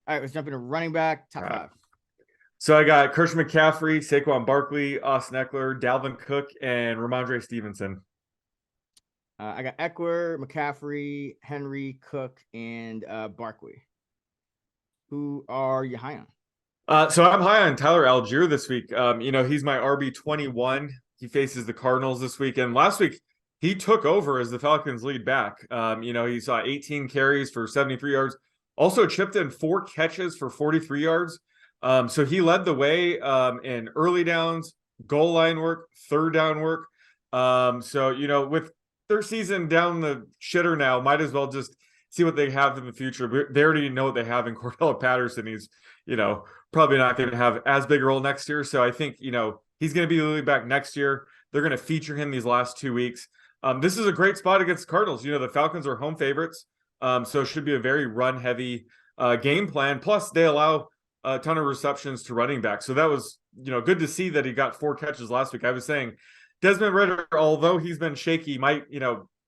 All right, let's jump into running back, All top right. five. So I got Christian McCaffrey, Saquon Barkley, Austin Eckler, Dalvin Cook, and Ramondre Stevenson. I got Eckler, McCaffrey, Henry, Cook, and Barkley. Who are you high on? So I'm high on Tyler Algier this week. He's my RB21. He faces the Cardinals this week, and last week he took over as the Falcons' lead back. He saw 18 carries for 73 yards, also chipped in 4 catches for 43 yards. So he led the way in early downs, goal line work, third down work. With their season down the shitter now, might as well just see what they have in the future. They already know what they have in Cordell Patterson. He's, you know, probably not going to have as big a role next year. So I think, he's going to be the lead back next year. They're going to feature him these last 2 weeks. This is a great spot against the Cardinals. The Falcons are home favorites. So it should be a very run heavy game plan. Plus, they allow a ton of receptions to running back. So that was, good to see that he got 4 catches last week. I was saying Desmond Ridder, although he's been shaky, might,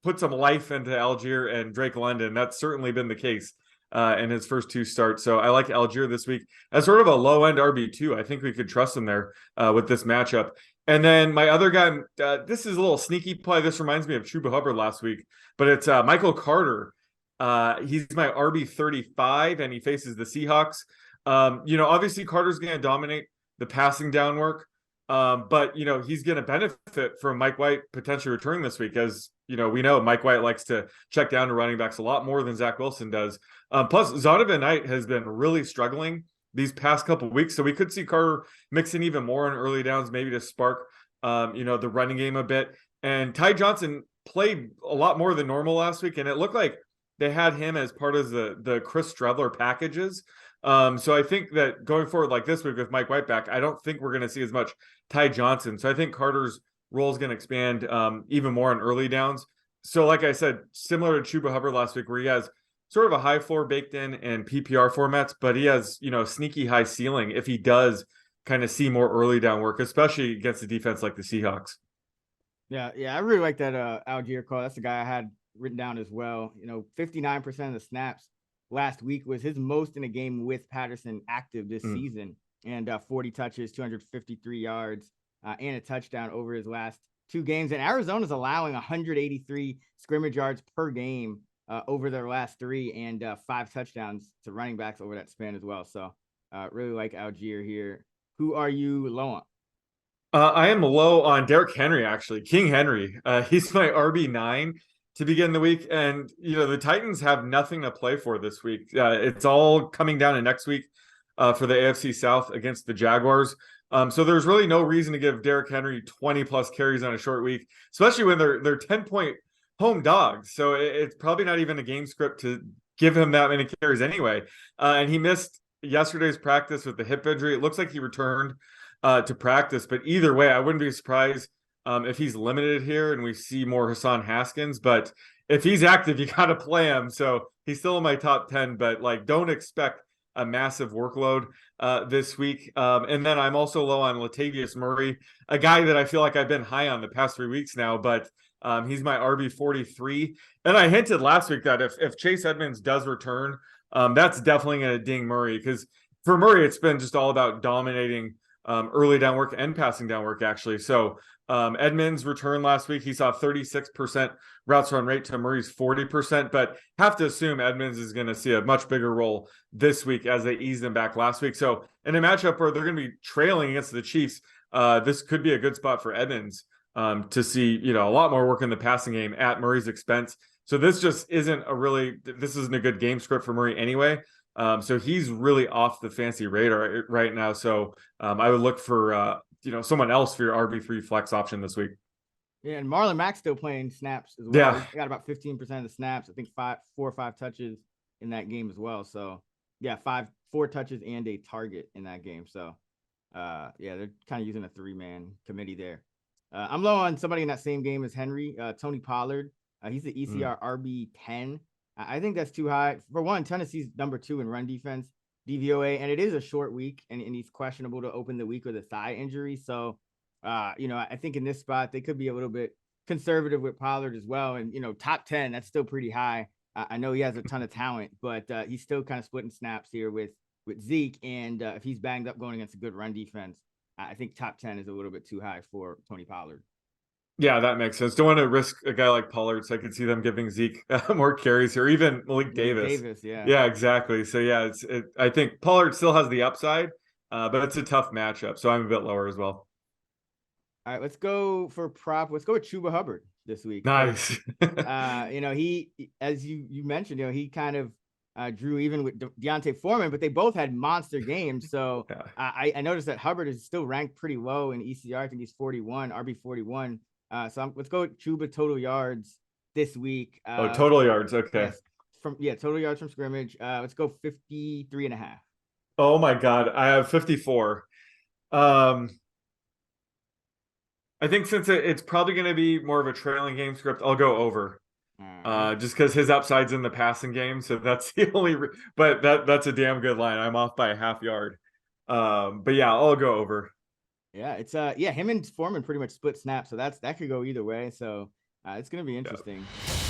put some life into Algier and Drake London. That's certainly been the case in his first 2 starts. So I like Algier this week as sort of a low end RB2. I think we could trust him there with this matchup. And then my other guy, this is a little sneaky play. This reminds me of Chuba Hubbard last week, but it's Michael Carter. He's my RB35 and he faces the Seahawks. Obviously Carter's going to dominate the passing down work. But he's going to benefit from Mike White potentially returning this week, as we know Mike White likes to check down to running backs a lot more than Zach Wilson does. Plus, Zonovan Knight has been really struggling these past couple of weeks, so we could see Carter mixing even more in early downs, maybe to spark the running game a bit. And Ty Johnson played a lot more than normal last week, and it looked like they had him as part of the Chris Streveler packages. So I think that going forward like this week with Mike White back, I don't think we're going to see as much Ty Johnson. So I think Carter's role is going to expand even more on early downs. So like I said, similar to Chuba Hubbard last week, where he has sort of a high floor baked in and PPR formats, but he has, sneaky high ceiling if he does kind of see more early down work, especially against a defense like the Seahawks. Yeah, I really like that Algier call. That's the guy I had written down as well. 59% of the snaps last week was his most in a game with Patterson active this season, and 40 touches, 253 yards, and a touchdown over his last 2 games. And Arizona's allowing 183 scrimmage yards per game over their last 3, and 5 touchdowns to running backs over that span as well. So really like Algier here. Who are you low on? I am low on Derrick Henry, actually. King Henry. He's my RB9 to begin the week. And, the Titans have nothing to play for this week. It's all coming down to next week for the AFC South against the Jaguars. So there's really no reason to give Derrick Henry 20 plus carries on a short week, especially when they're 10-point home dogs. So it's probably not even a game script to give him that many carries anyway. And he missed yesterday's practice with the hip injury. It looks like he returned to practice. But either way, I wouldn't be surprised if he's limited here and we see more Hassan Haskins. But if he's active, you got to play him. So he's still in my top 10, but don't expect a massive workload this week. And then I'm also low on Latavius Murray, a guy that I feel like I've been high on the past 3 weeks now, but he's my RB43. And I hinted last week that if Chase Edmonds does return, that's definitely going to ding Murray, because for Murray, it's been just all about dominating early down work and passing down work, actually. So Edmonds returned last week. He saw 36% routes run rate to Murray's 40%, but have to assume Edmonds is going to see a much bigger role this week as they eased him back last week. So in a matchup where they're going to be trailing against the Chiefs, this could be a good spot for Edmonds to see, a lot more work in the passing game at Murray's expense. So this isn't a good game script for Murray anyway. So he's really off the fancy radar right now. So I would look for someone else for your RB3 flex option this week. Yeah, and Marlon Mack's still playing snaps as well. Yeah. He got about 15% of the snaps. I think 4 or 5 touches in that game as well. So yeah, 4 touches and a target in that game. So they're kind of using a 3-man committee there. I'm low on somebody in that same game as Henry, Tony Pollard. He's the ECR RB10. I think that's too high. For one, Tennessee's number 2 in run defense, DVOA, and it is a short week, and he's questionable to open the week with a thigh injury. So, I think in this spot, they could be a little bit conservative with Pollard as well. And, top 10, that's still pretty high. I know he has a ton of talent, but he's still kind of splitting snaps here with with Zeke, and if he's banged up going against a good run defense, I think top 10 is a little bit too high for Tony Pollard. Yeah, that makes sense. Don't want to risk a guy like Pollard, so I could see them giving Zeke more carries, or even Malik Davis. Yeah. Yeah, exactly. So yeah, I think Pollard still has the upside, but it's a tough matchup. So I'm a bit lower as well. All right, let's go for prop. Let's go with Chuba Hubbard this week. Nice. He, as you mentioned, he kind of drew even with Deontay Foreman, but they both had monster games. So Yeah. I noticed that Hubbard is still ranked pretty low in ECR. I think he's 41, RB 41. Let's go with Chuba total yards this week. Total yards. Okay. Yes, total yards from scrimmage. Let's go 53.5. Oh my God, I have 54. I think since it's probably going to be more of a trailing game script, I'll go over. Just because his upside's in the passing game, so that's the only. But that's a damn good line. I'm off by a half yard. But yeah, I'll go over. Yeah, it's him and Foreman pretty much split snaps, so that could go either way. So it's gonna be interesting. Yeah.